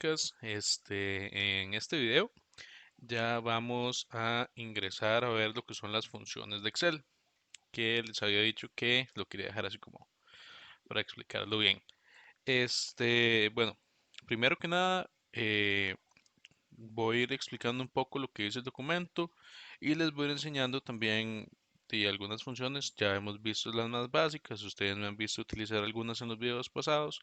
básicas. En este video ya vamos a ingresar a ver lo que son las funciones de Excel, que les había dicho que lo quería dejar así como para explicarlo bien. Bueno, primero que nada, voy a ir explicando un poco lo que dice el documento y les voy a ir enseñando también de algunas funciones. Ya hemos visto las más básicas, ustedes me han visto utilizar algunas en los videos pasados,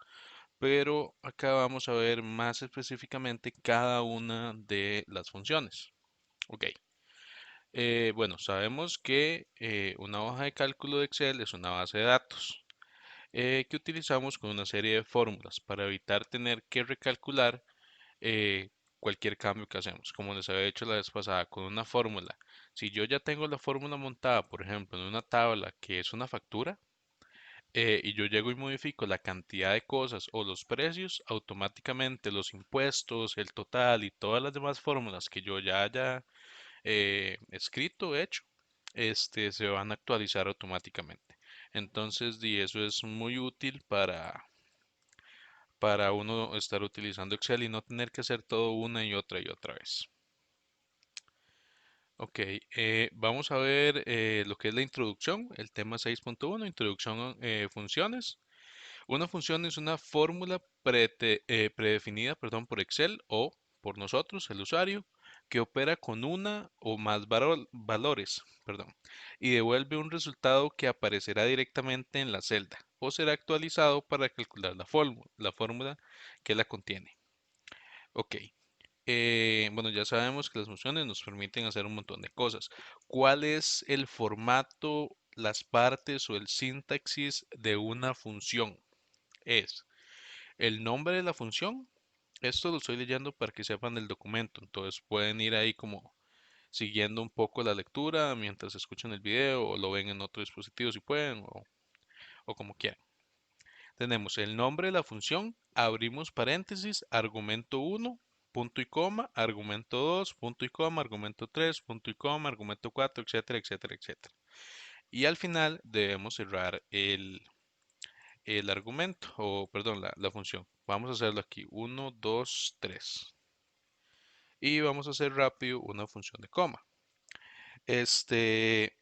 pero acá vamos a ver más específicamente cada una de las funciones. Ok, bueno, sabemos que una hoja de cálculo de Excel es una base de datos que utilizamos con una serie de fórmulas para evitar tener que recalcular eh, cualquier cambio que hacemos. Como les había dicho la vez pasada, con una fórmula, si yo ya tengo la fórmula montada, por ejemplo, en una tabla que es una factura, y yo llego y modifico la cantidad de cosas o los precios, automáticamente los impuestos, el total y todas las demás fórmulas que yo ya haya escrito, hecho, se van a actualizar automáticamente. Entonces, eso es muy útil para uno estar utilizando Excel y no tener que hacer todo una y otra vez. Ok, vamos a ver lo que es la introducción, el tema 6.1, introducción a funciones. Una función es una fórmula predefinida, perdón, por Excel o por nosotros, el usuario, que opera con una o más valores, perdón, y devuelve un resultado que aparecerá directamente en la celda o será actualizado para calcular la fórmula que la contiene. Ok, bueno, ya sabemos que las funciones nos permiten hacer un montón de cosas. ¿Cuál es el formato, las partes o el sintaxis de una función? Es el nombre de la función. Esto lo estoy leyendo para que sepan del documento. Entonces pueden ir ahí como siguiendo un poco la lectura mientras escuchan el video o lo ven en otro dispositivo si pueden o como quieran. Tenemos el nombre de la función, abrimos paréntesis, argumento 1, punto y coma, argumento 2, punto y coma, argumento 3, punto y coma, argumento 4, etcétera, etcétera, etcétera. Y al final debemos cerrar el argumento, o perdón, la función. Vamos a hacerlo aquí, 1, 2, 3. Y vamos a hacer rápido una función de coma. Este,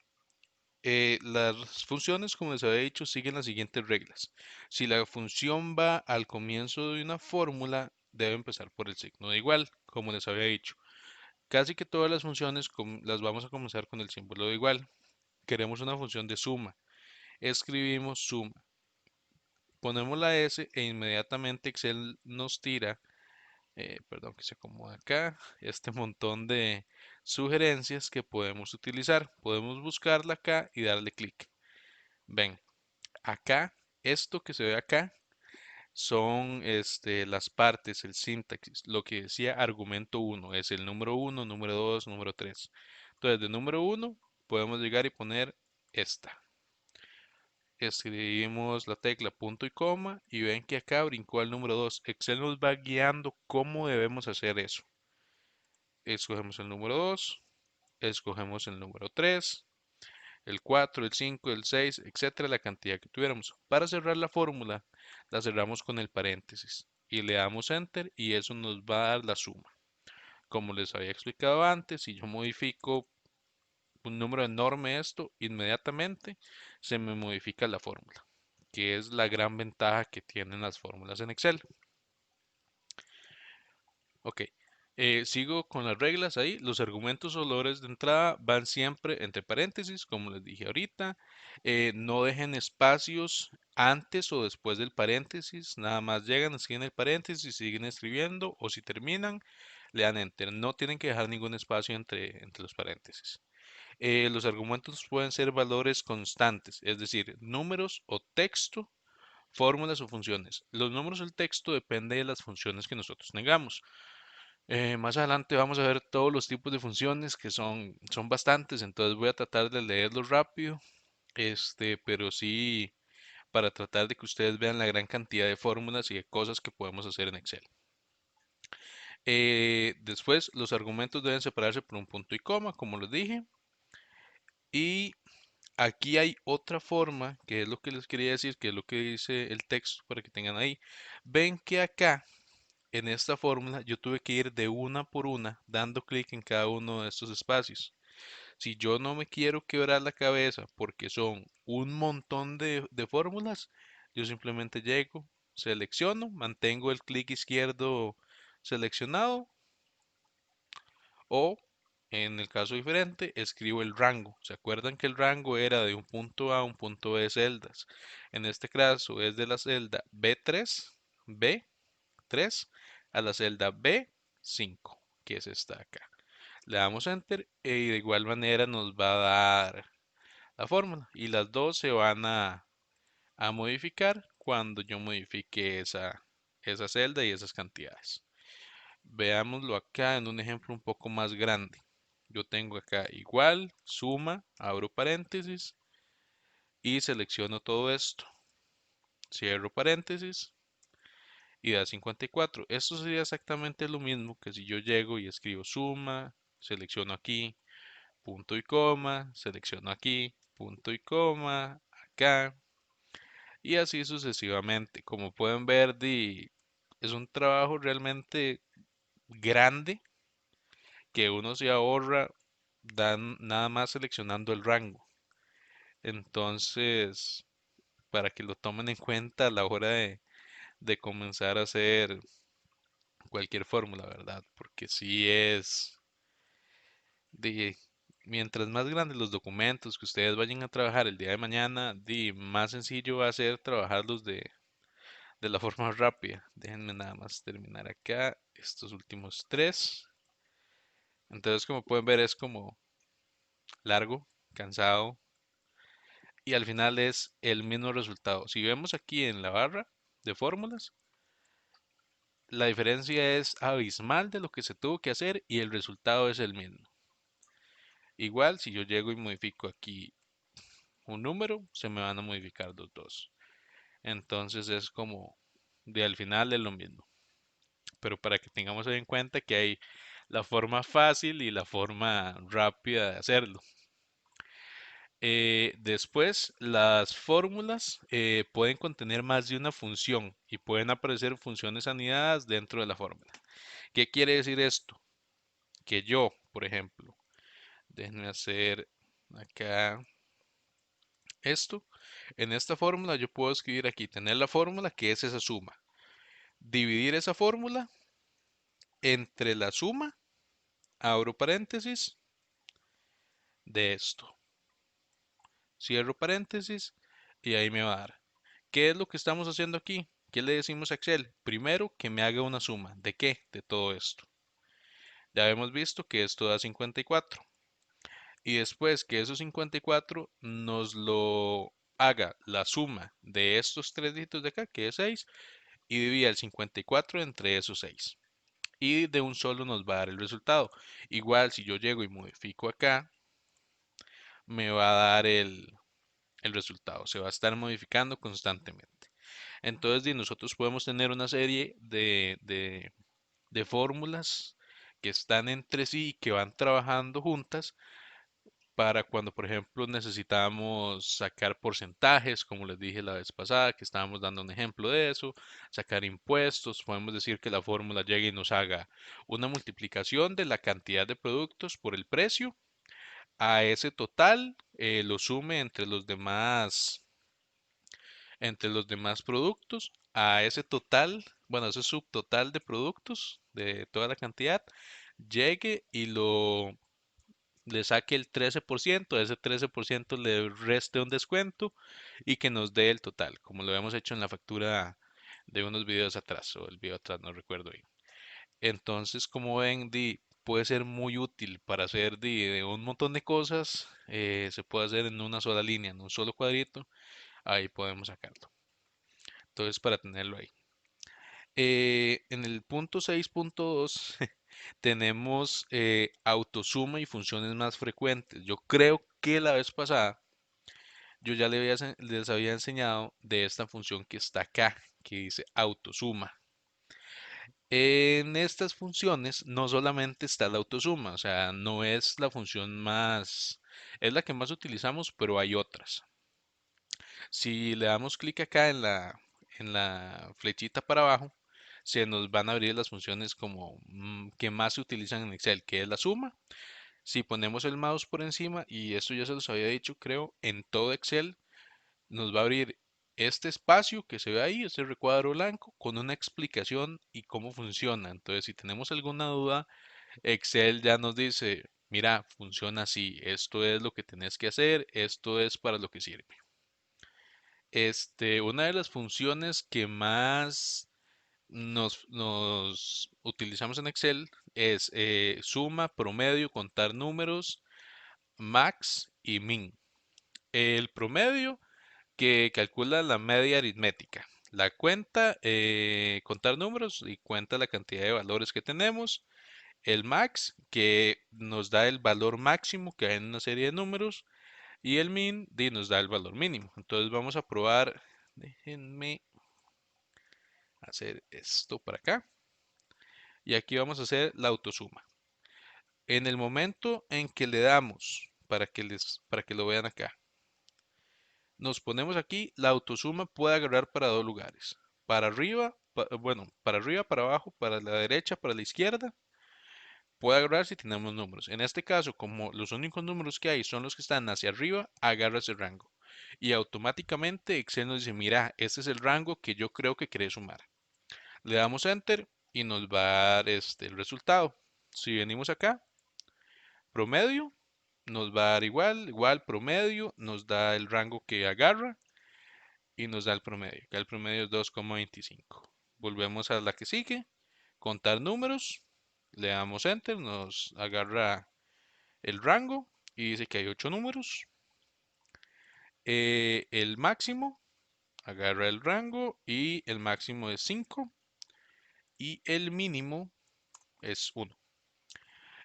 las funciones, como les había dicho, siguen las siguientes reglas. Si la función va al comienzo de una fórmula, debe empezar por el signo de igual, como les había dicho. Casi que todas las funciones las vamos a comenzar con el símbolo de igual. Queremos una función de suma. Escribimos suma. Ponemos la S e inmediatamente Excel nos tira, perdón que se acomoda acá, este montón de sugerencias que podemos utilizar. Podemos buscarla acá y darle clic. Ven, acá, esto que se ve acá son las partes, el sintaxis, lo que decía argumento 1, es el número 1, número 2, número 3. Entonces, de número 1 podemos llegar y poner esta. Escribimos la tecla punto y coma y ven que acá brincó al número 2. Excel nos va guiando cómo debemos hacer eso. Escogemos el número 2, escogemos el número 3, el 4, el 5, el 6, etcétera, la cantidad que tuviéramos. Para cerrar la fórmula, la cerramos con el paréntesis y le damos enter y eso nos va a dar la suma. Como les había explicado antes, si yo modifico un número enorme esto, inmediatamente se me modifica la fórmula, que es la gran ventaja que tienen las fórmulas en Excel. Ok, sigo con las reglas ahí. Los argumentos o valores de entrada van siempre entre paréntesis, como les dije ahorita. No dejen espacios antes o después del paréntesis. Nada más llegan, escriben el paréntesis, siguen escribiendo o si terminan, le dan enter. No tienen que dejar ningún espacio entre los paréntesis. Los argumentos pueden ser valores constantes, es decir, números o texto, fórmulas o funciones. Los números o el texto depende de las funciones que nosotros tengamos. Más adelante vamos a ver todos los tipos de funciones que son bastantes, entonces voy a tratar de leerlos rápido, pero sí para tratar de que ustedes vean la gran cantidad de fórmulas y de cosas que podemos hacer en Excel. Después, los argumentos deben separarse por un punto y coma, como les dije. Y aquí hay otra forma, que es lo que les quería decir, que es lo que dice el texto para que tengan ahí. Ven que acá en esta fórmula yo tuve que ir de una por una dando clic en cada uno de estos espacios. Si yo no me quiero quebrar la cabeza porque son un montón de fórmulas, yo simplemente llego, selecciono, mantengo el clic izquierdo seleccionado o en el caso diferente escribo el rango. ¿Se acuerdan que el rango era de un punto A a un punto B celdas? En este caso es de la celda B3 a la celda B5, que es esta de acá. Le damos enter y de igual manera nos va a dar la fórmula y las dos se van a modificar cuando yo modifique esa celda y esas cantidades. Veámoslo acá en un ejemplo un poco más grande. Yo tengo acá igual, suma, abro paréntesis y selecciono todo esto. Cierro paréntesis y da 54. Esto sería exactamente lo mismo que si yo llego y escribo suma, selecciono aquí, punto y coma, selecciono aquí, punto y coma, acá, y así sucesivamente. Como pueden ver, es un trabajo realmente grande que uno se ahorra nada más seleccionando el rango. Entonces, para que lo tomen en cuenta a la hora de comenzar a hacer cualquier fórmula, ¿verdad? Porque si es de mientras más grandes los documentos que ustedes vayan a trabajar el día de mañana, más sencillo va a ser trabajarlos de la forma rápida. Déjenme nada más terminar acá estos últimos tres. Entonces, como pueden ver, es como largo, cansado y al final es el mismo resultado. Si vemos aquí en la barra de fórmulas, la diferencia es abismal de lo que se tuvo que hacer y el resultado es el mismo. Igual, si yo llego y modifico aquí un número, se me van a modificar los dos. Entonces es como de al final es lo mismo. Pero para que tengamos en cuenta que hay la forma fácil y la forma rápida de hacerlo. Después, las fórmulas pueden contener más de una función y pueden aparecer funciones anidadas dentro de la fórmula. ¿Qué quiere decir esto? Que yo, por ejemplo, déjenme hacer acá esto. En esta fórmula yo puedo escribir aquí, tener la fórmula que es esa suma. Dividir esa fórmula entre la suma, abro paréntesis, de esto. Cierro paréntesis y ahí me va a dar. ¿Qué es lo que estamos haciendo aquí? ¿Qué le decimos a Excel? Primero que me haga una suma. ¿De qué? De todo esto. Ya hemos visto que esto da 54. Y después que esos 54 nos lo haga la suma de estos tres dígitos de acá, que es 6, y divida el 54 entre esos 6. Y de un solo nos va a dar el resultado. Igual si yo llego y modifico acá, me va a dar el resultado. Se va a estar modificando constantemente. Entonces, nosotros podemos tener una serie de fórmulas que están entre sí y que van trabajando juntas para cuando, por ejemplo, necesitamos sacar porcentajes, como les dije la vez pasada, que estábamos dando un ejemplo de eso, sacar impuestos, podemos decir que la fórmula llegue y nos haga una multiplicación de la cantidad de productos por el precio, a ese total lo sume entre los demás productos, a ese total, bueno, ese subtotal de productos de toda la cantidad, llegue y le saque el 13%, a ese 13% le reste un descuento y que nos dé el total, como lo habíamos hecho en la factura de unos videos atrás, o el video atrás, no recuerdo bien. Entonces, como ven, puede ser muy útil para hacer de un montón de cosas, se puede hacer en una sola línea, en un solo cuadrito, ahí podemos sacarlo. Entonces, para tenerlo ahí. En el punto 6.2 tenemos autosuma y funciones más frecuentes. Yo creo que la vez pasada yo ya les había enseñado de esta función que está acá, que dice autosuma. En estas funciones no solamente está la autosuma, o sea, no es la función más, es la que más utilizamos, pero hay otras. Si le damos clic acá en la flechita para abajo, se nos van a abrir las funciones como que más se utilizan en Excel, que es la suma. Si ponemos el mouse por encima, y esto ya se los había dicho, creo, en todo Excel nos va a abrir este espacio que se ve ahí, este recuadro blanco, con una explicación y cómo funciona. Entonces, si tenemos alguna duda, Excel ya nos dice, mira, funciona así, esto es lo que tenés que hacer, esto es para lo que sirve. Una de las funciones que más nos utilizamos en Excel es suma, promedio, contar números, max y min. El promedio que calcula la media aritmética. La cuenta, contar números y cuenta la cantidad de valores que tenemos. El max, que nos da el valor máximo que hay en una serie de números. Y el min, nos da el valor mínimo. Entonces vamos a probar. Déjenme hacer esto para acá. Y aquí vamos a hacer la autosuma. En el momento en que le damos, para que lo vean acá, nos ponemos aquí, la autosuma puede agarrar para dos lugares. Para arriba, bueno, para arriba, para abajo, para la derecha, para la izquierda. Puede agarrar si tenemos números. En este caso, como los únicos números que hay son los que están hacia arriba, agarra ese rango. Y automáticamente Excel nos dice, mira, este es el rango que yo creo que querés sumar. Le damos Enter y nos va a dar el resultado. Si venimos acá, promedio, nos va a dar igual, igual promedio, nos da el rango que agarra y nos da el promedio. Acá el promedio es 2,25. Volvemos a la que sigue, contar números, le damos Enter, nos agarra el rango y dice que hay 8 números. El máximo, agarra el rango y el máximo es 5 y el mínimo es 1.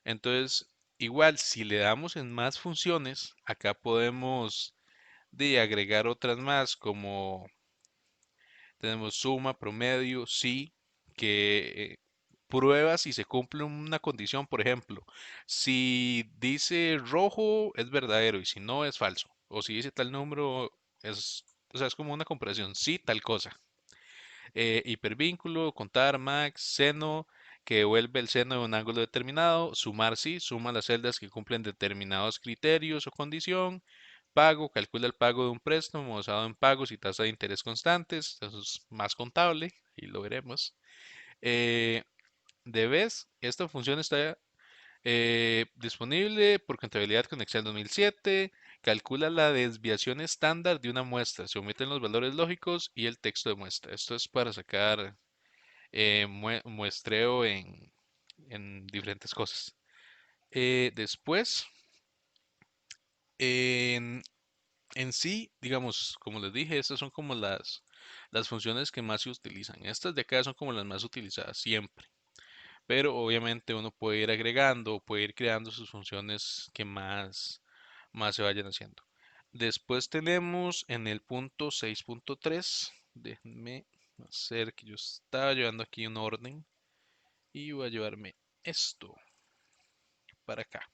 Entonces, igual si le damos en más funciones, acá podemos agregar otras más como tenemos suma, promedio, sí, que prueba si se cumple una condición, por ejemplo, si dice rojo es verdadero y si no es falso, o si dice tal número es, o sea, es como una comparación, sí, tal cosa. Hipervínculo, contar, max, seno, que devuelve el seno de un ángulo determinado, sumar sí, suma las celdas que cumplen determinados criterios o condición, pago, calcula el pago de un préstamo basado en pagos y tasa de interés constantes, eso es más contable y lo veremos. Eh, Debes, esta función está disponible por contabilidad con Excel 2007. Calcula la desviación estándar de una muestra. Se omiten los valores lógicos y el texto de muestra. Esto es para sacar muestreo en diferentes cosas. Después, en, en sí, digamos, como les dije, estas son como las funciones que más se utilizan. Estas de acá son como las más utilizadas siempre. Pero obviamente uno puede ir agregando, puede ir creando sus funciones que más se vayan haciendo. Después tenemos en el punto 6.3, déjenme hacer que yo estaba llevando aquí un orden y voy a llevarme esto para acá,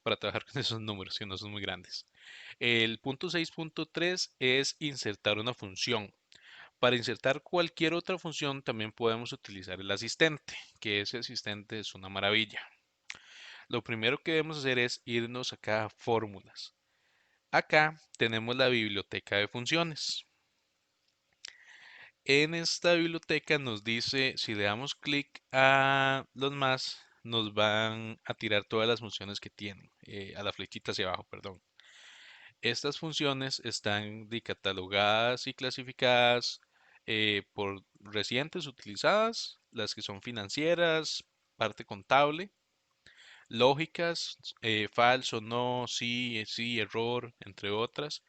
para trabajar con esos números que no son muy grandes. El punto 6.3 es insertar una función. Para insertar cualquier otra función también podemos utilizar el asistente, que ese asistente es una maravilla. Lo primero que debemos hacer es irnos acá a fórmulas. Acá tenemos la biblioteca de funciones. En esta biblioteca nos dice, si le damos clic a los más, nos van a tirar todas las funciones que tienen, a la flechita hacia abajo, perdón. Estas funciones están catalogadas y clasificadas por recientes utilizadas, las que son financieras, parte contable, lógicas, falso, no, sí, sí, error, entre otras.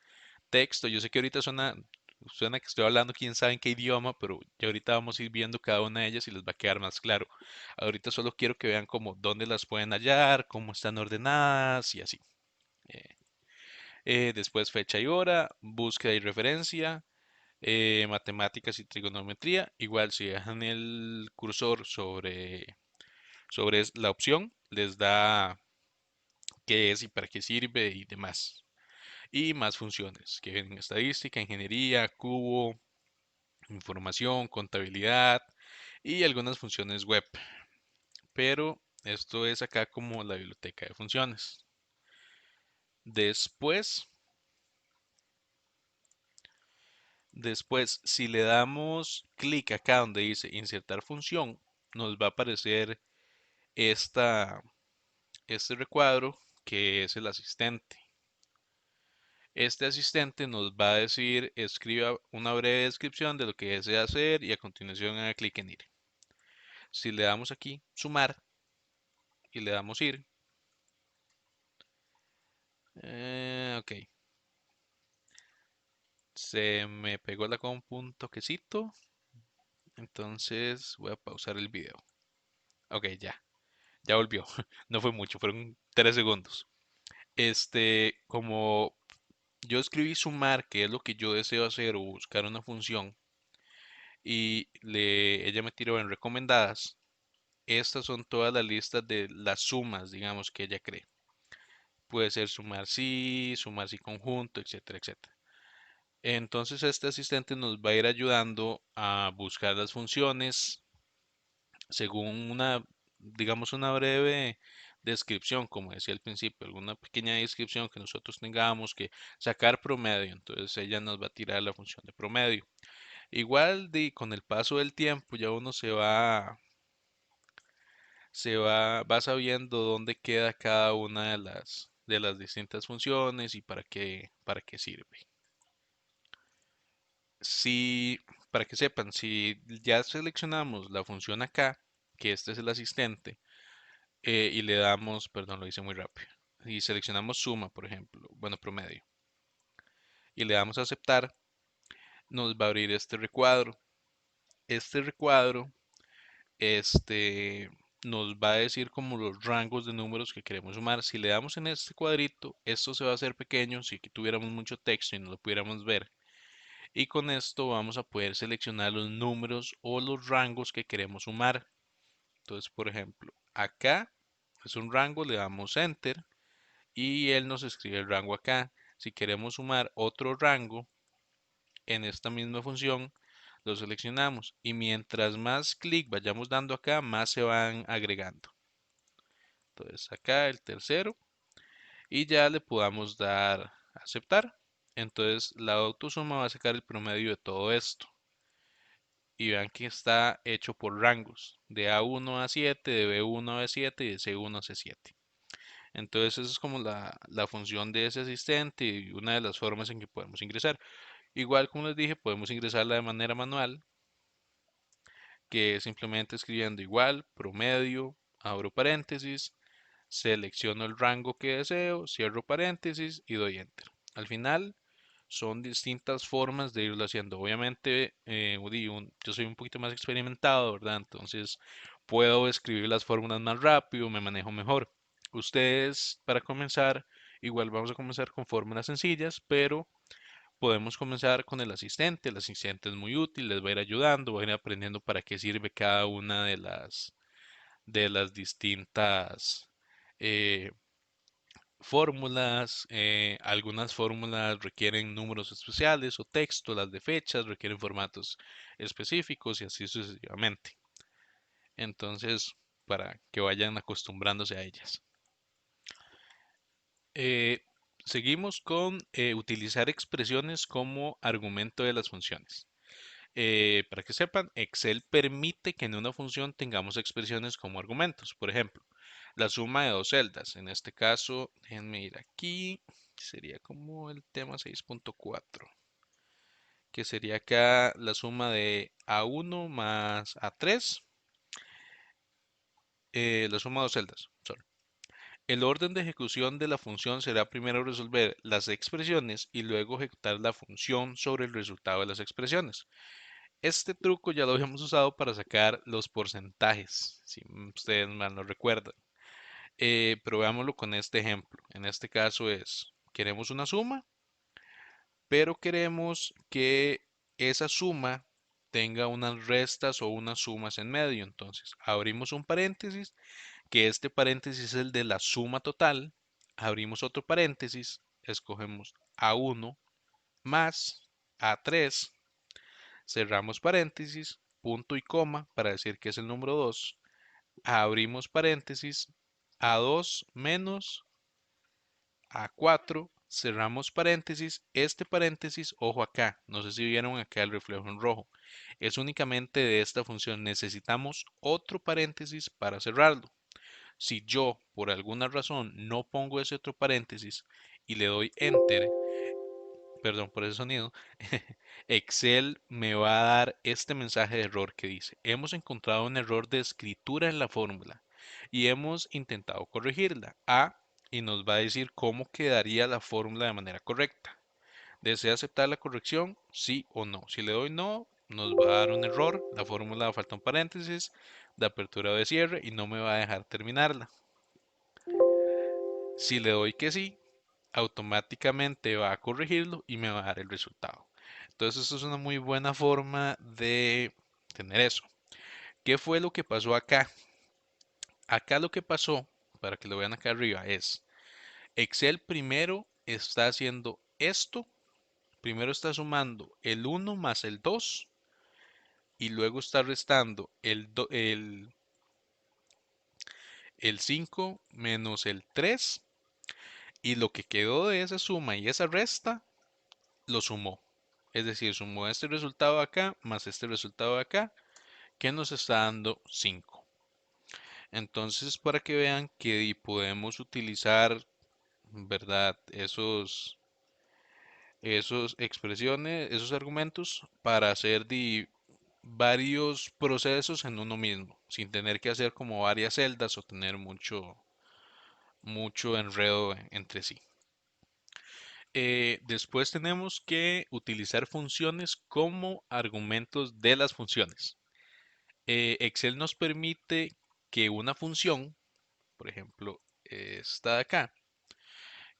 Texto, yo sé que ahorita suena que estoy hablando quién sabe en qué idioma, pero ya ahorita vamos a ir viendo cada una de ellas y les va a quedar más claro. Ahorita solo quiero que vean cómo, dónde las pueden hallar, cómo están ordenadas y así. Eh, Después fecha y hora, búsqueda y referencia, matemáticas y trigonometría. Igual si dejan el cursor sobre la opción, les da qué es y para qué sirve y demás. Y más funciones, que en estadística, ingeniería, cubo, información, contabilidad, y algunas funciones web. Pero esto es acá como la biblioteca de funciones. Después, si le damos clic acá donde dice insertar función, nos va a aparecer esta, este recuadro que es el asistente. Este asistente nos va a decir, escriba una breve descripción de lo que desea hacer y a continuación haga clic en ir. Si le damos aquí, sumar, y le damos ir, ok, se me pegó la compu un toquecito, entonces voy a pausar el video. Ok, ya volvió. No fue mucho, fueron 3 segundos. Como yo escribí sumar, que es lo que yo deseo hacer o buscar una función, y ella me tiró en recomendadas, estas son todas las listas de las sumas, digamos, que ella cree. Puede ser sumar sí conjunto, etcétera, etcétera. Entonces este asistente nos va a ir ayudando a buscar las funciones según digamos, una breve descripción, como decía al principio, alguna pequeña descripción que nosotros tengamos que sacar promedio. Entonces ella nos va a tirar la función de promedio. Igual con el paso del tiempo ya uno va sabiendo dónde queda cada una de las distintas funciones y para qué sirve. Si, para que sepan, si ya seleccionamos la función acá, que este es el asistente, y le damos, perdón, lo hice muy rápido, y seleccionamos suma, por ejemplo, bueno, promedio, y le damos a aceptar, nos va a abrir este recuadro. Este recuadro, este, nos va a decir como los rangos de números que queremos sumar. Si le damos en este cuadrito, esto se va a hacer pequeño si aquí tuviéramos mucho texto y no lo pudiéramos ver. Y con esto vamos a poder seleccionar los números o los rangos que queremos sumar. Entonces, por ejemplo, acá es un rango, le damos enter y él nos escribe el rango acá. Si queremos sumar otro rango en esta misma función, lo seleccionamos y mientras más clic vayamos dando acá, más se van agregando. Entonces acá el tercero y ya le podamos dar a aceptar. Entonces la autosuma va a sacar el promedio de todo esto. Y vean que está hecho por rangos, de A1 a 7, de B1 a B7 y de C1 a C7. Entonces esa es como la función de ese asistente y una de las formas en que podemos ingresar. Igual como les dije, podemos ingresarla de manera manual, que es simplemente escribiendo igual, promedio, abro paréntesis, selecciono el rango que deseo, cierro paréntesis y doy enter. Al final son distintas formas de irlo haciendo. Obviamente, yo soy un poquito más experimentado, ¿verdad? Entonces puedo escribir las fórmulas más rápido, me manejo mejor. Ustedes, para comenzar, igual vamos a comenzar con fórmulas sencillas, pero podemos comenzar con el asistente. El asistente es muy útil, les va a ir ayudando, va a ir aprendiendo para qué sirve cada una de las distintas eh, fórmulas. Algunas fórmulas requieren números especiales o texto, las de fechas requieren formatos específicos y así sucesivamente. Entonces, para que vayan acostumbrándose a ellas. Eh, Seguimos con utilizar expresiones como argumento de las funciones. Para que sepan, Excel permite que en una función tengamos expresiones como argumentos. Por ejemplo, la suma de dos celdas. En este caso, déjenme ir aquí. Sería como el tema 6.4, que sería acá la suma de A1 más A3. La suma de dos celdas. Sorry. El orden de ejecución de la función será primero resolver las expresiones y luego ejecutar la función sobre el resultado de las expresiones. Este truco ya lo habíamos usado para sacar los porcentajes, si ustedes mal no recuerdan. Pero veámoslo con este ejemplo. En este caso queremos una suma, pero queremos que esa suma tenga unas restas o unas sumas en medio. Entonces, abrimos un paréntesis, que este paréntesis es el de la suma total. Abrimos otro paréntesis, escogemos A1 más A3, cerramos paréntesis punto y coma para decir que es el número 2, abrimos paréntesis, A2 menos A4, cerramos paréntesis, este paréntesis, ojo acá, no sé si vieron acá el reflejo en rojo, es únicamente de esta función, necesitamos otro paréntesis para cerrarlo. Si yo por alguna razón no pongo ese otro paréntesis y le doy enter, perdón por ese sonido, Excel me va a dar este mensaje de error que dice, hemos encontrado un error de escritura en la fórmula y hemos intentado corregirla. Y nos va a decir cómo quedaría la fórmula de manera correcta. ¿Desea aceptar la corrección? Sí o no. Si le doy no, nos va a dar un error, la fórmula falta un paréntesis de apertura o de cierre y no me va a dejar terminarla. Si le doy que sí, automáticamente va a corregirlo y me va a dar el resultado. Entonces, eso es una muy buena forma de tener eso. ¿Qué fue lo que pasó acá? Acá lo que pasó, para que lo vean acá arriba, es Excel primero está haciendo esto, primero está sumando el 1 más el 2 y luego está restando el 5 menos el 3 y lo que quedó de esa suma y esa resta lo sumó. Es decir, sumó este resultado acá más este resultado acá, que nos está dando 5. Entonces, para que vean que podemos utilizar, ¿verdad? Esos expresiones, esos argumentos para hacer varios procesos en uno mismo, sin tener que hacer como varias celdas o tener mucho enredo entre sí. Después tenemos que utilizar funciones como argumentos de las funciones. Excel nos permite que una función, por ejemplo, esta de acá,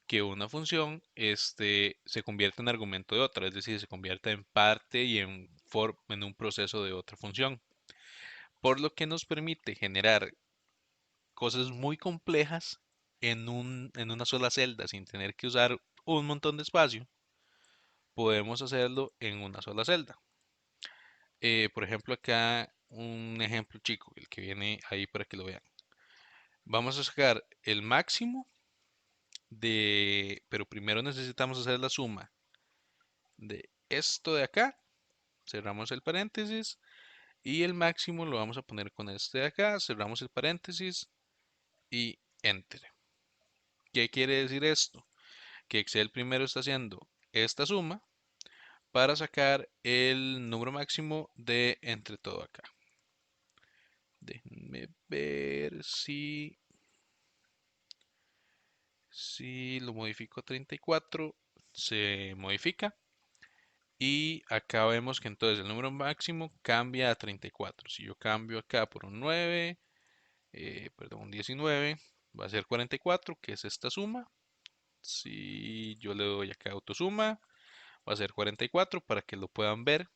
que una función se convierta en argumento de otra, es decir, se convierta en parte y en un proceso de otra función. Por lo que nos permite generar cosas muy complejas en una sola celda, sin tener que usar un montón de espacio, podemos hacerlo en una sola celda. Por ejemplo, acá un ejemplo chico, el que viene ahí para que lo vean. Vamos a sacar el máximo pero primero necesitamos hacer la suma de esto de acá, cerramos el paréntesis y el máximo lo vamos a poner con este de acá, cerramos el paréntesis y enter. ¿Qué quiere decir esto? Que Excel primero está haciendo esta suma para sacar el número máximo de entre todo acá. Déjenme ver si lo modifico a 34, se modifica. Y acá vemos que entonces el número máximo cambia a 34. Si yo cambio acá por un 9, perdón, un 19, va a ser 44, que es esta suma. Si yo le doy acá autosuma, va a ser 44 para que lo puedan ver,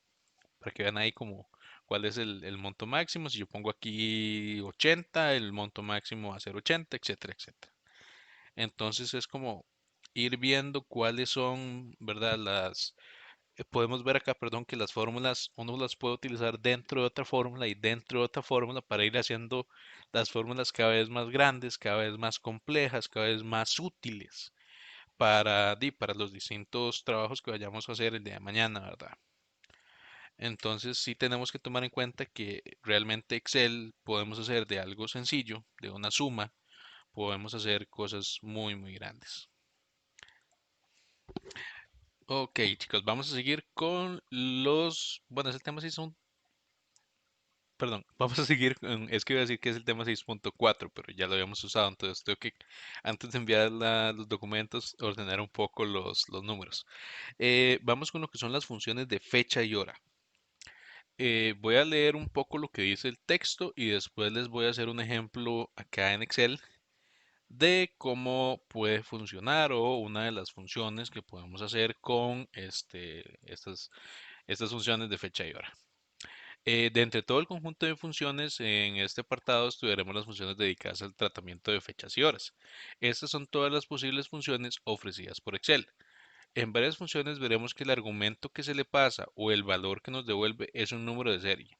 para que vean ahí como cuál es el monto máximo. Si yo pongo aquí 80, el monto máximo va a ser 80, etcétera, etcétera. Entonces es como ir viendo cuáles son, ¿verdad? Podemos ver acá, perdón, que las fórmulas uno las puede utilizar dentro de otra fórmula y dentro de otra fórmula para ir haciendo las fórmulas cada vez más grandes, cada vez más complejas, cada vez más útiles para los distintos trabajos que vayamos a hacer el día de mañana, ¿verdad? Entonces sí tenemos que tomar en cuenta que realmente Excel podemos hacer de algo sencillo, de una suma, podemos hacer cosas muy, muy grandes. Ok, chicos, vamos a seguir con bueno, ese tema sí son, perdón, vamos a seguir es que iba a decir que es el tema 6.4, pero ya lo habíamos usado, entonces tengo que, antes de enviar los documentos, ordenar un poco los números. Vamos con lo que son las funciones de fecha y hora. Voy a leer un poco lo que dice el texto y después les voy a hacer un ejemplo acá en Excel de cómo puede funcionar o una de las funciones que podemos hacer con estas funciones de fecha y hora. De entre todo el conjunto de funciones, en este apartado estudiaremos las funciones dedicadas al tratamiento de fechas y horas. Estas son todas las posibles funciones ofrecidas por Excel. En varias funciones veremos que el argumento que se le pasa o el valor que nos devuelve es un número de serie.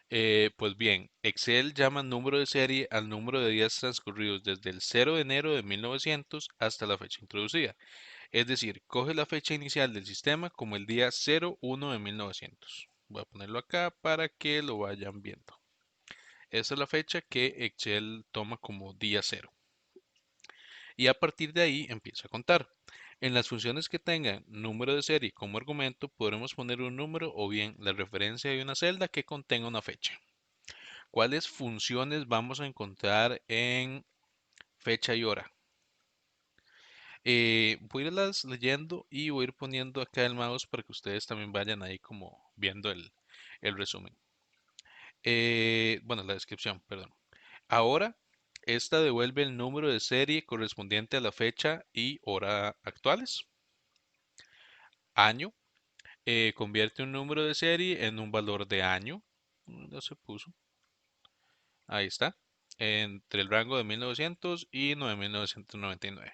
Pues bien, Excel llama número de serie al número de días transcurridos desde el 0 de enero de 1900 hasta la fecha introducida. Es decir, coge la fecha inicial del sistema como el día 01 de 1900. Voy a ponerlo acá para que lo vayan viendo. Esa es la fecha que Excel toma como día 0. Y a partir de ahí empieza a contar. En las funciones que tengan número de serie como argumento, podremos poner un número o bien la referencia de una celda que contenga una fecha. ¿Cuáles funciones vamos a encontrar en fecha y hora? Voy a irlas leyendo y voy a ir poniendo acá el mouse para que ustedes también vayan ahí como viendo el resumen. Bueno, la descripción, perdón. Ahora, esta devuelve el número de serie correspondiente a la fecha y hora actuales. Año, convierte un número de serie en un valor de año. No se puso. Ahí está. Entre el rango de 1900 y 9999.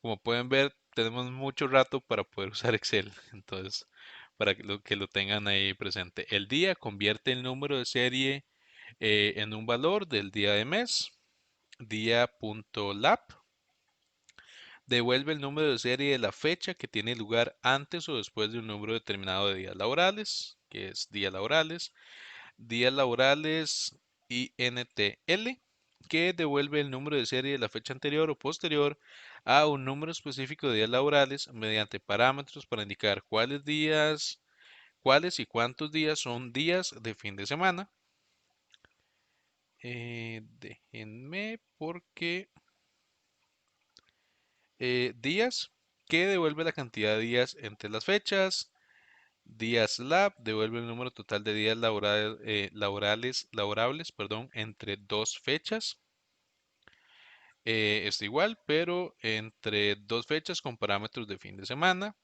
Como pueden ver, tenemos mucho rato para poder usar Excel. Entonces, para que lo tengan ahí presente. El día convierte el número de serie en un valor del día de mes. Día.lap devuelve el número de serie de la fecha que tiene lugar antes o después de un número determinado de días laborales, que es días laborales. Días laborales INTL, que devuelve el número de serie de la fecha anterior o posterior a un número específico de días laborales mediante parámetros para indicar cuáles y cuántos días son días de fin de semana. Déjenme porque días que devuelve la cantidad de días entre las fechas. Días lab devuelve el número total de días laborables, perdón, entre dos fechas. Es igual, pero entre dos fechas con parámetros de fin de semana.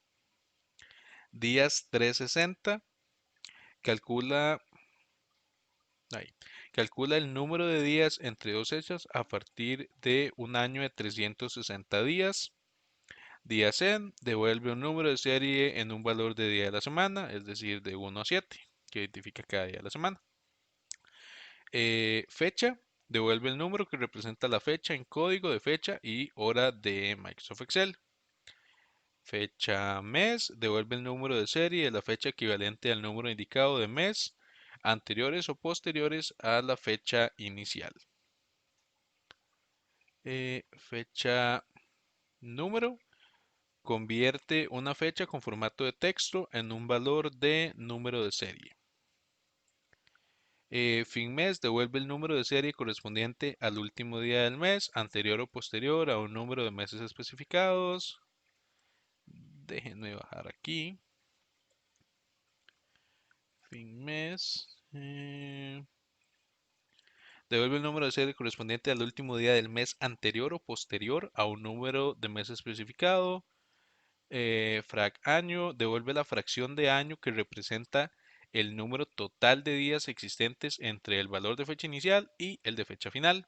Días 360 calcula, ahí, calcula el número de días entre dos fechas a partir de un año de 360 días. Día Zen devuelve un número de serie en un valor de día de la semana, es decir, de 1 a 7, que identifica cada día de la semana. Fecha devuelve el número que representa la fecha en código de fecha y hora de Microsoft Excel. Fecha mes devuelve el número de serie de la fecha equivalente al número indicado de mes anteriores o posteriores a la fecha inicial. Fecha número convierte una fecha con formato de texto en un valor de número de serie. Fin mes devuelve el número de serie correspondiente al último día del mes, anterior o posterior a un número de meses especificados. Déjenme bajar aquí. Fin mes. Devuelve el número de serie correspondiente al último día del mes anterior o posterior a un número de mes especificado. Frac año devuelve la fracción de año que representa el número total de días existentes entre el valor de fecha inicial y el de fecha final.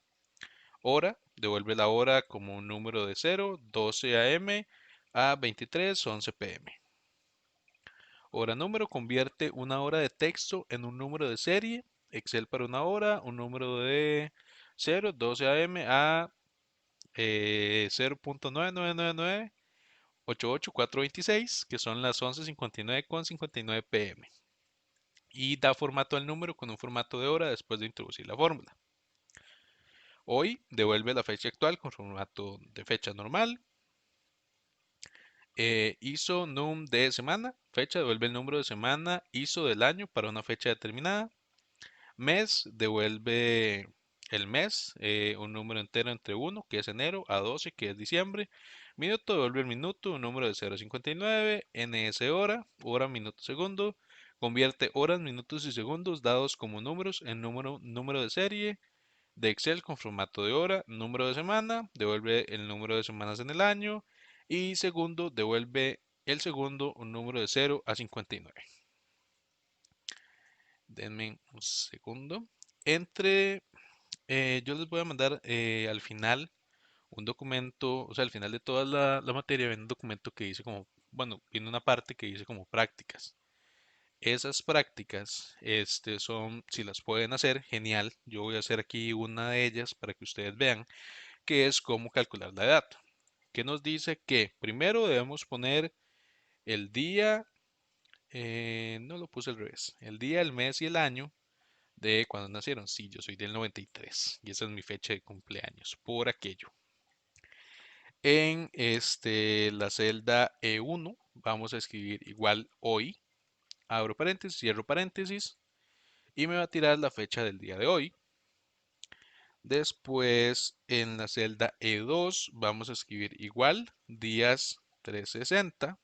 Hora devuelve la hora como un número de 0, 12 a.m. a 23, 11 p.m. Hora número convierte una hora de texto en un número de serie. Excel para una hora, un número de 0, 12 a.m. a 0.999988426, que son las 11:59 p.m. Y da formato al número con un formato de hora después de introducir la fórmula. Hoy devuelve la fecha actual con formato de fecha normal. ISO num de semana, fecha devuelve el número de semana, ISO del año para una fecha determinada. Mes devuelve el mes, un número entero entre 1, que es enero, a 12, que es diciembre. Minuto devuelve el minuto, un número de 0 a 59. NS hora, hora, minuto, segundo. Convierte horas, minutos y segundos dados como números en número de serie de Excel con formato de hora. Número de semana devuelve el número de semanas en el año. Y segundo devuelve el segundo, un número de 0 a 59. Denme un segundo. Yo les voy a mandar al final un documento, o sea, al final de toda la materia viene un documento que dice como, bueno, viene una parte que dice como prácticas. Esas prácticas, son, si las pueden hacer, genial. Yo voy a hacer aquí una de ellas para que ustedes vean, que es cómo calcular la edad. Que nos dice que primero debemos poner el día, no lo puse al revés, el día, el mes y el año de cuando nacieron. Sí, yo soy del 93 y esa es mi fecha de cumpleaños, por aquello. En la celda E1 vamos a escribir igual hoy, abro paréntesis, cierro paréntesis y me va a tirar la fecha del día de hoy. Después en la celda E2 vamos a escribir igual, días 360.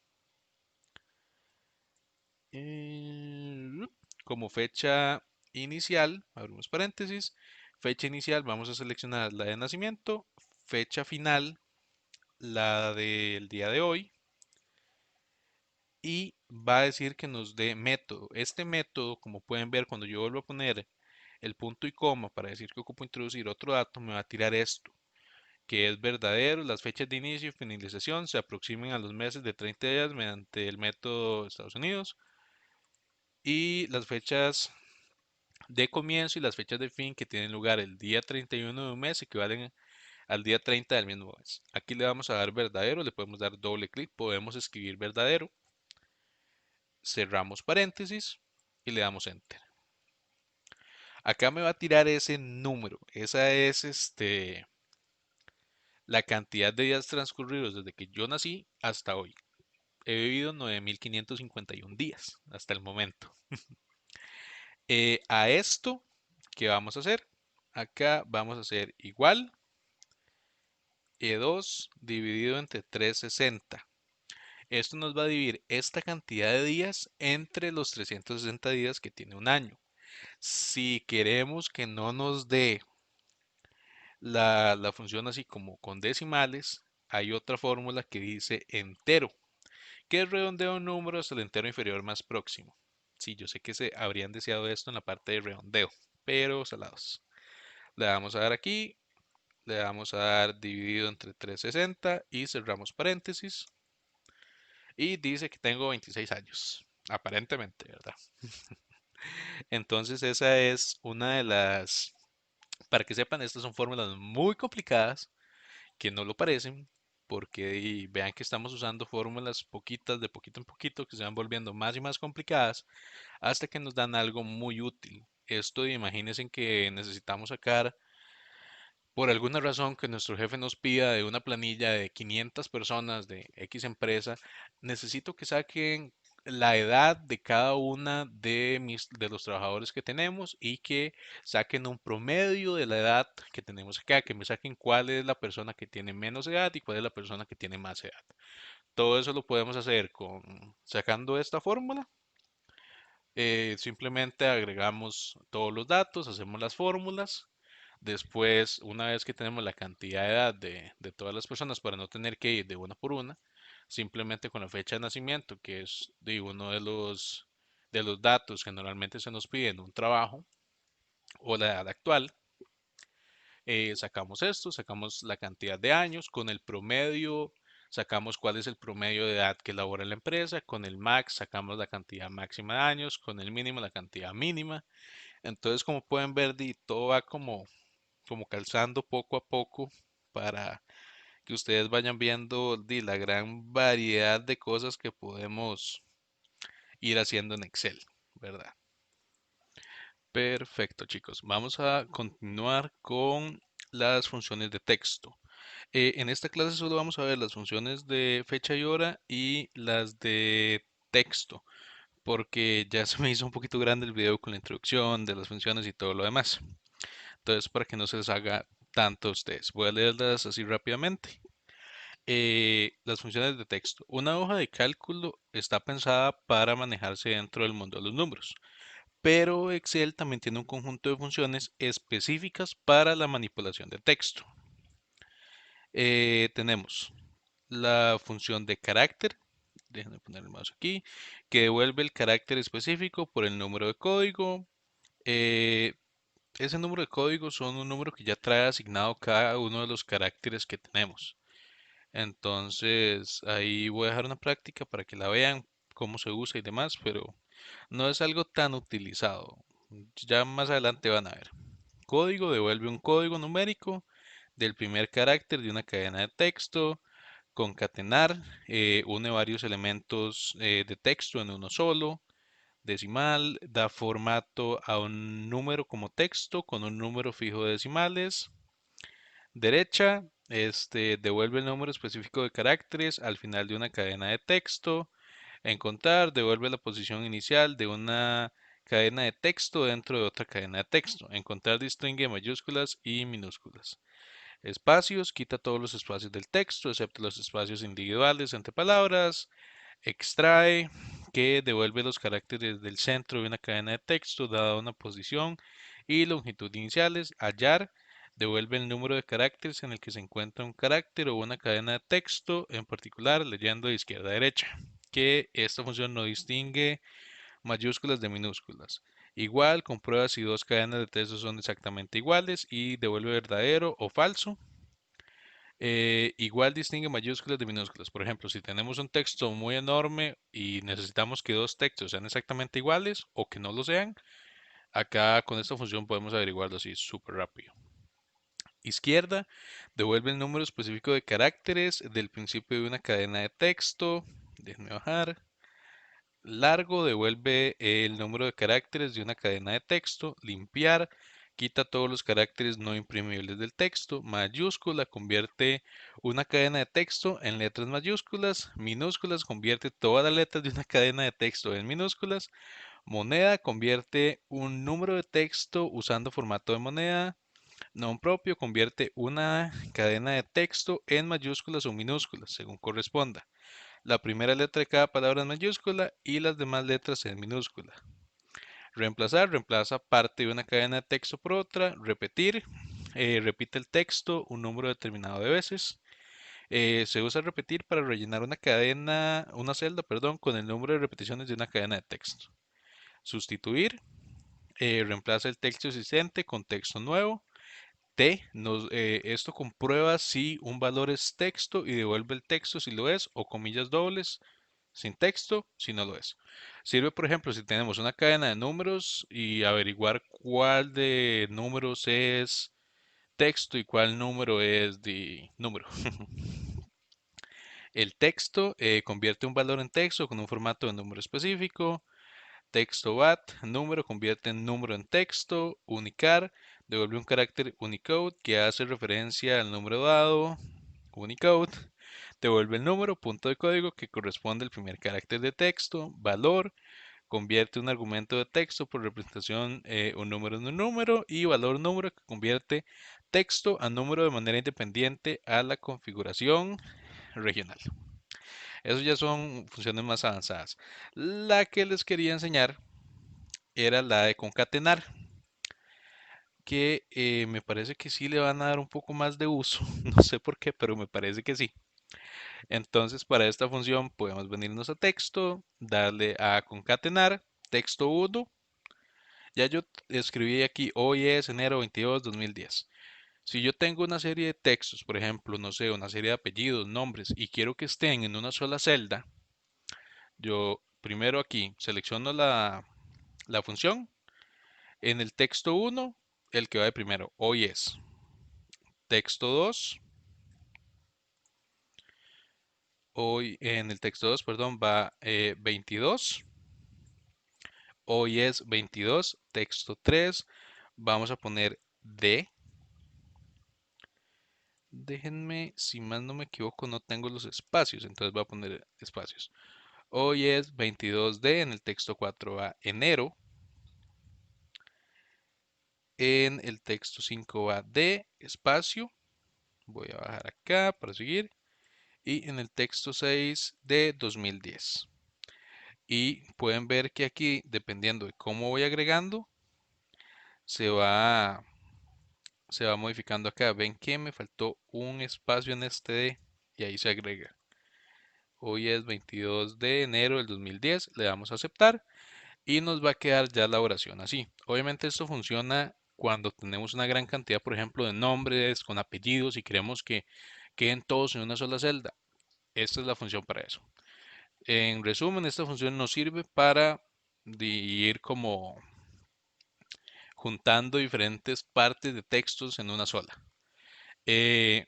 Como fecha inicial, abrimos paréntesis, fecha inicial vamos a seleccionar la de nacimiento, fecha final, la del día de hoy, y va a decir que nos dé método. Este método, como pueden ver, cuando yo vuelvo a poner el punto y coma para decir que ocupo introducir otro dato, me va a tirar esto, que es verdadero. Las fechas de inicio y finalización se aproximen a los meses de 30 días mediante el método de Estados Unidos, y las fechas de comienzo y las fechas de fin que tienen lugar el día 31 de un mes equivalen al día 30 del mismo mes. Aquí le vamos a dar verdadero, le podemos dar doble clic, podemos escribir verdadero, cerramos paréntesis y le damos enter. Acá me va a tirar ese número, esa es la cantidad de días transcurridos desde que yo nací hasta hoy. He vivido 9.551 días hasta el momento. A esto, ¿qué vamos a hacer? Acá vamos a hacer igual E2 dividido entre 360. Esto nos va a dividir esta cantidad de días entre los 360 días que tiene un año. Si queremos que no nos dé la función así como con decimales, hay otra fórmula que dice entero, que es redondeo un número hasta el entero inferior más próximo. Sí, yo sé que se habrían deseado esto en la parte de redondeo, pero salados. Le damos a dar aquí, le damos a dar dividido entre 360 y cerramos paréntesis. Y dice que tengo 26 años, aparentemente, ¿verdad? Entonces esa es una de las, para que sepan, estas son fórmulas muy complicadas que no lo parecen, porque vean que estamos usando fórmulas poquitas, de poquito en poquito, que se van volviendo más y más complicadas, hasta que nos dan algo muy útil. Esto, imagínense que necesitamos sacar, por alguna razón que nuestro jefe nos pida de una planilla de 500 personas de X empresa, necesito que saquen la edad de cada una de los trabajadores que tenemos y que saquen un promedio de la edad que tenemos acá, que me saquen cuál es la persona que tiene menos edad y cuál es la persona que tiene más edad. Todo eso lo podemos hacer sacando esta fórmula. Simplemente agregamos todos los datos, hacemos las fórmulas. Después, una vez que tenemos la cantidad de edad de todas las personas para no tener que ir de una por una, simplemente con la fecha de nacimiento, que es uno de los datos que normalmente se nos pide en un trabajo, o la edad actual, sacamos esto, sacamos la cantidad de años, con el promedio sacamos cuál es el promedio de edad que elabora la empresa, con el max sacamos la cantidad máxima de años, con el mínimo la cantidad mínima. Entonces, como pueden ver, todo va como calzando poco a poco para que ustedes vayan viendo la gran variedad de cosas que podemos ir haciendo en Excel, ¿verdad? Perfecto, chicos. Vamos a continuar con las funciones de texto. En esta clase solo vamos a ver las funciones de fecha y hora y las de texto, porque ya se me hizo un poquito grande el video con la introducción de las funciones y todo lo demás. Entonces, para que no se les haga tanto a ustedes, voy a leerlas así rápidamente. Las funciones de texto. Una hoja de cálculo está pensada para manejarse dentro del mundo de los números, pero Excel también tiene un conjunto de funciones específicas para la manipulación de texto. Tenemos la función de carácter, déjenme poner el mouse aquí, que devuelve el carácter específico por el número de código. Eh, Ese número de código son un número que ya trae asignado cada uno de los caracteres que tenemos. Entonces ahí voy a dejar una práctica para que la vean, cómo se usa y demás, pero No es algo tan utilizado. Ya más adelante van a ver. Código devuelve un código numérico del primer carácter de una cadena de texto. Concatenar une varios elementos de texto en uno solo. Decimal da formato a un número como texto con un número fijo de decimales. Derecha, devuelve el número específico de caracteres al final de una cadena de texto. Encontrar devuelve la posición inicial de una cadena de texto dentro de otra cadena de texto. Encontrar distingue mayúsculas y minúsculas. Espacios, quita todos los espacios del texto, excepto los espacios individuales entre palabras. Extrae, que devuelve los caracteres del centro de una cadena de texto dada una posición y longitud iniciales. Hallar, devuelve el número de caracteres en el que se encuentra un carácter o una cadena de texto, en particular leyendo de izquierda a derecha. Que esta función no distingue mayúsculas de minúsculas. Igual, comprueba si dos cadenas de texto son exactamente iguales y devuelve verdadero o falso. Igual distingue mayúsculas de minúsculas. Por ejemplo, si tenemos un texto muy enorme y necesitamos que dos textos sean exactamente iguales o que no lo sean, acá con esta función podemos averiguarlo así súper rápido. Izquierda, devuelve el número específico de caracteres del principio de una cadena de texto. Déjenme bajar. Largo devuelve el número de caracteres de una cadena de texto. Limpiar quita todos los caracteres no imprimibles del texto. Mayúscula convierte una cadena de texto en letras mayúsculas. Minúsculas convierte todas las letras de una cadena de texto en minúsculas. Moneda convierte un número de texto usando formato de moneda. Non propio convierte una cadena de texto en mayúsculas o minúsculas, según corresponda. La primera letra de cada palabra en mayúscula y las demás letras en minúscula. Reemplazar, reemplaza parte de una cadena de texto por otra. Repetir, repite el texto un número determinado de veces. Se usa repetir para rellenar una celda, perdón, con el número de repeticiones de una cadena de texto. Sustituir, reemplaza el texto existente con texto nuevo. Esto comprueba si un valor es texto y devuelve el texto si lo es, o comillas dobles sin texto si no lo es. Sirve, por ejemplo, si tenemos una cadena de números y averiguar cuál de números es texto y cuál número es de número. El texto convierte un valor en texto con un formato de número específico. Texto BAT, número convierte en número en texto. Unicar, devuelve un carácter Unicode que hace referencia al número dado. Unicode, devuelve el número, punto de código que corresponde al primer carácter de texto. Valor, convierte un argumento de texto por representación un número en un número. Y valor número que convierte texto a número de manera independiente a la configuración regional. Eso ya son funciones más avanzadas. La que les quería enseñar era la de concatenar, que me parece que sí le van a dar un poco más de uso. No sé por qué, pero me parece que sí. Entonces, para esta función podemos venirnos a texto, darle a concatenar, texto 1. Ya yo escribí aquí, hoy es enero 22, 2010. Si yo tengo una serie de textos, por ejemplo, no sé, una serie de apellidos, nombres, y quiero que estén en una sola celda, yo primero aquí selecciono la función. En el texto 1, el que va de primero, hoy es. Texto 2, hoy en el texto 2, perdón, va 22. Hoy es 22, texto 3. Vamos a poner D. Déjenme, si más no me equivoco, no tengo los espacios, entonces voy a poner espacios. Hoy es 22D, en el texto 4 va enero. En el texto 5 va D, espacio. Voy a bajar acá para seguir. Y en el texto 6 de 2010. Y pueden ver que aquí, dependiendo de cómo voy agregando, se va, se va modificando acá. Ven que me faltó un espacio en este D y ahí se agrega. Hoy es 22 de enero del 2010. Le damos a aceptar y nos va a quedar ya la oración así. Obviamente esto funciona cuando tenemos una gran cantidad, por ejemplo, de nombres con apellidos y queremos que queden todos en una sola celda. Esta es la función para eso. En resumen, esta función nos sirve para de ir como juntando diferentes partes de textos en una sola. Eh,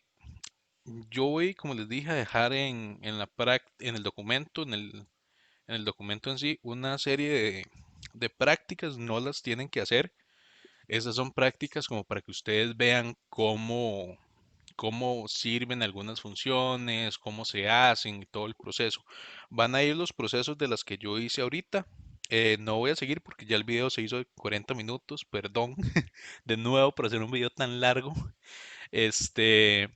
yo voy, como les dije, a dejar en el documento, en el documento en sí, una serie de prácticas, no las tienen que hacer. Esas son prácticas como para que ustedes vean cómo sirven algunas funciones, cómo se hacen y todo el proceso. Van a ir los procesos de las que yo hice ahorita. No voy a seguir porque ya el video se hizo de 40 minutos, perdón, de nuevo por hacer un video tan largo. Este,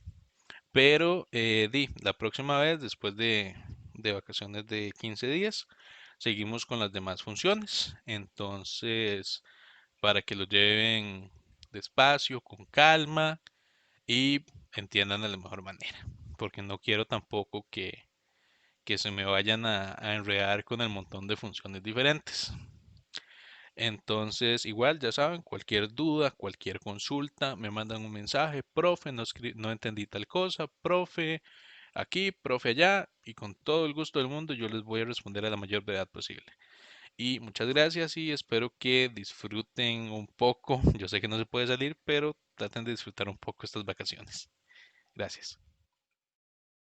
pero la próxima vez, después de vacaciones de 15 días, seguimos con las demás funciones. Entonces, para que lo lleven despacio, con calma y entiendan de la mejor manera, porque no quiero tampoco que se me vayan a enredar con el montón de funciones diferentes. Entonces, igual, ya saben, cualquier duda, cualquier consulta, me mandan un mensaje, profe, no entendí tal cosa, profe, aquí, profe allá, y con todo el gusto del mundo yo les voy a responder a la mayor brevedad posible. Y muchas gracias y espero que disfruten un poco. Yo sé que no se puede salir, pero traten de disfrutar un poco estas vacaciones. Gracias.